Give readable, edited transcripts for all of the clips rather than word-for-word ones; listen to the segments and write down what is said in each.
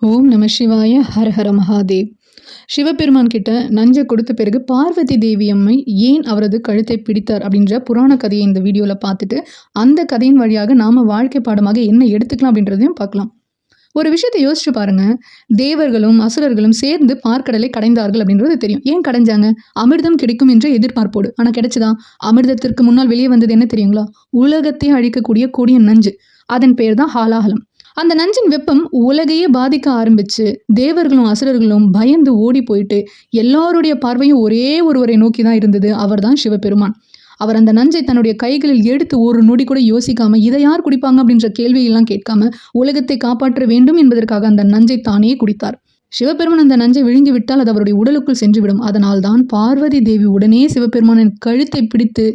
ஓம் நம சிவாய ஹர ஹர மகாதேவ். சிவபெருமான் கிட்ட நஞ்சை கொடுத்த பிறகு பார்வதி தேவி அம்மை ஏன் அவரது கழுத்தை பிடித்தார் அப்படின்ற புராண கதையை இந்த வீடியோவில் பார்த்துட்டு அந்த கதையின் வழியாக நாம் வாழ்க்கை பாடமாக என்ன எடுத்துக்கலாம் அப்படின்றதையும் பார்க்கலாம். ஒரு விஷயத்தை யோசிச்சு பாருங்க. தேவர்களும் அசுரர்களும் சேர்ந்து பார்க்கடலை கடைந்தார்கள் அப்படின்றது தெரியும். ஏன் கடைஞ்சாங்க? அமிர்தம் கிடைக்கும் என்ற எதிர்பார்ப்போடு. ஆனால் கிடைச்சதா? அமிர்தத்திற்கு முன்னால் வெளியே வந்தது என்ன தெரியுங்களா? உலகத்தை அழிக்கக்கூடிய கொடிய நஞ்சு. அதன் பெயர் தான் ஹாலாஹலம். அந்த நஞ்சின் வெப்பம் உலகையே பாதிக்க ஆரம்பிச்சு தேவர்களும் அசுரர்களும் பயந்து ஓடி போயிட்டு எல்லாருடைய பார்வையும் ஒரே ஒருவரை நோக்கி தான் இருந்தது. அவர் தான் சிவபெருமான். அவர் அந்த நஞ்சை தன்னுடைய கைகளில் எடுத்து ஒரு நொடி கூட யோசிக்காம இதை யார் குடிப்பாங்க அப்படின்ற கேள்வியெல்லாம் கேட்காம உலகத்தை காப்பாற்ற வேண்டும் என்பதற்காக அந்த நஞ்சை தானே குடித்தார். சிவபெருமான் அந்த நஞ்சை விழுங்கி விட்டால் அது அவருடைய உடலுக்குள் சென்றுவிடும். அதனால் தான் பார்வதி தேவி உடனே சிவபெருமானின் கழுத்தை பிடித்து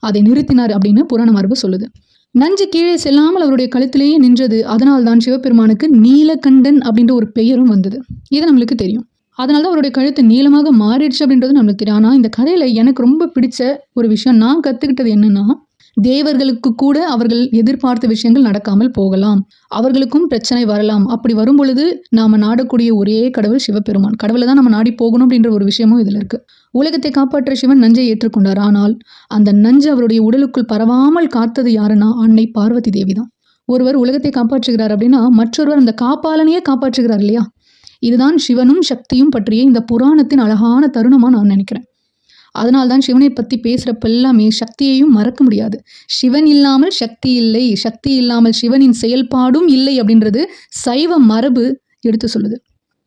அதை நிறுத்தினார் அப்படின்னு புராண மரபு சொல்லுது. நஞ்சு கீழே செல்லாமல் அவருடைய கழுத்திலேயே நின்றது. அதனால் தான் சிவபெருமானுக்கு நீலகண்டன் அப்படின்ற ஒரு பெயரும் வந்தது. இது நம்மளுக்கு தெரியும். அதனால தான் அவருடைய கழுத்து நீளமாக மாறிடுச்சு அப்படின்றது நம்மளுக்கு தெரியும். ஆனால் இந்த கதையில எனக்கு ரொம்ப பிடிச்ச ஒரு விஷயம், நான் கற்றுக்கிட்டது என்னன்னா, தேவர்களுக்கு கூட அவர்கள் எதிர்பார்த்த விஷயங்கள் நடக்காமல் போகலாம், அவர்களுக்கும் பிரச்சனை வரலாம். அப்படி வரும் பொழுது நாம நாடக்கூடிய ஒரே கடவுள் சிவபெருமான். கடவுளை தான் நம்ம நாடி போகணும் அப்படின்ற ஒரு விஷயமும் இதுல இருக்கு. உலகத்தை காப்பாற்ற சிவன் நஞ்சை ஏற்றுக்கொண்டார். ஆனால் அந்த நஞ்சு அவருடைய உடலுக்குள் பரவாமல் காத்தது யாருன்னா அன்னை பார்வதி தேவி தான். ஒருவர் உலகத்தை காப்பாற்றுகிறார் அப்படின்னா மற்றொருவர் அந்த காப்பாளனையே காப்பாற்றுகிறார் இல்லையா? இதுதான் சிவனும் சக்தியும் பற்றிய இந்த புராணத்தின் அழகான தருணமா நான் நினைக்கிறேன். அதனால்தான் சிவனை பற்றி பேசுகிறப்ப எல்லாமே சக்தியையும் மறக்க முடியாது. சிவன் இல்லாமல் சக்தி இல்லை, சக்தி இல்லாமல் சிவனின் செயல்பாடும் இல்லை அப்படின்றது சைவ மரபு எடுத்து சொல்லுது.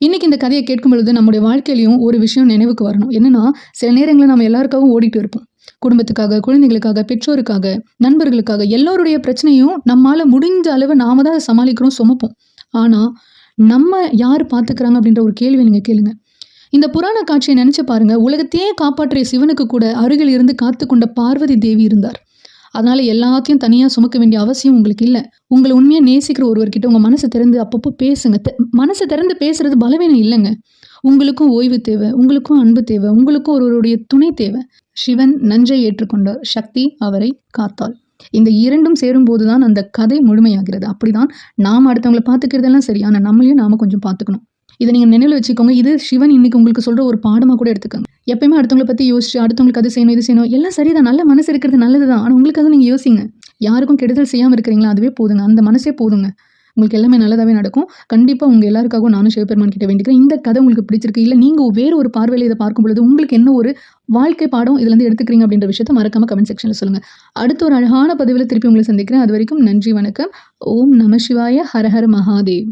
இன்னைக்கு இந்த கதையை கேட்கும் பொழுது நம்முடைய வாழ்க்கையிலையும் ஒரு விஷயம் நினைவுக்கு வரணும். என்னன்னா, சில நேரங்களில் நம்ம எல்லாருக்காகவும் ஓடிட்டு இருப்போம். குடும்பத்துக்காக, குழந்தைகளுக்காக, பெற்றோருக்காக, நண்பர்களுக்காக எல்லோருடைய பிரச்சனையும் நம்மளால முடிஞ்ச அளவு நாம தான் சமாளிக்கிறோம், சுமப்போம். ஆனால் நம்ம யார் பார்த்துக்கிறாங்க அப்படின்ற ஒரு கேள்வி நீங்கள் கேளுங்க. இந்த புராண காட்சியை நினைச்சு பாருங்க. உலகத்தையே காப்பாற்றிய சிவனுக்கு கூட அருகில் இருந்து காத்து கொண்ட பார்வதி தேவி இருந்தார். அதனால எல்லாத்தையும் தனியாக சுமக்க வேண்டிய அவசியம் உங்களுக்கு இல்லை. உங்களை உண்மையாக நேசிக்கிற ஒருவர்கிட்ட உங்கள் மனசை திறந்து அப்பப்போ பேசுங்க. மனசை திறந்து பேசுறது பலவீனம் இல்லைங்க. உங்களுக்கும் ஓய்வு தேவை, உங்களுக்கும் அன்பு தேவை, உங்களுக்கும் ஒருவருடைய துணை தேவை. சிவன் நஞ்சை ஏற்றுக்கொண்டார், சக்தி அவரை காத்தாள். இந்த இரண்டும் சேரும் போதுதான் அந்த கதை முழுமையாகிறது. அப்படிதான் நாம் அடுத்தவங்களை பார்த்துக்கிறதெல்லாம் சரி, ஆனால் நம்மளையும் நாம கொஞ்சம் பார்த்துக்கணும். இதை நீங்கள் நினைவில் வச்சுக்கோங்க. இது சிவன் இன்னைக்கு உங்களுக்கு சொல்கிற ஒரு பாடமாக கூட எடுத்துக்கோங்க. எப்பயுமே அடுத்தவங்களை பற்றி யோசிச்சு அடுத்தவங்களுக்கு அது செய்யணும், இது செய்யணும், எல்லாம் சரிதான், நல்ல மனசு இருக்கிறது நல்லது தான். ஆனால் உங்களுக்கு அதை நீங்கள் யோசிங்க. யாருக்கும் கெடுதல் செய்யாமல் இருக்கிறீங்களா? அதுவே போதுங்க. அந்த மனசே போதுங்க. உங்களுக்கு எல்லாமே நல்லதாகவே நடக்கும். கண்டிப்பாக உங்கள் எல்லாருக்காகவும் நானும் சிவபெருமான் கிட்ட வேண்டிக்கிறேன். இந்த கதை உங்களுக்கு பிடிச்சிருக்கு, இல்லை நீங்கள் வேறு ஒரு பார்வையில் இதை பார்க்கும் பொழுது உங்களுக்கு என்ன ஒரு வாழ்க்கை பாடம் இதுலேருந்து எடுத்துக்கிறீங்க அப்படின்ற விஷயத்த மறக்காம கமெண்ட் செக்ஷனில் சொல்லுங்கள். அடுத்த ஒரு அழகான பதிவில் திருப்பி உங்களை சந்திக்கிறேன். அது வரைக்கும் நன்றி, வணக்கம். ஓம் நம சிவாய ஹர ஹர மகாதேவ்.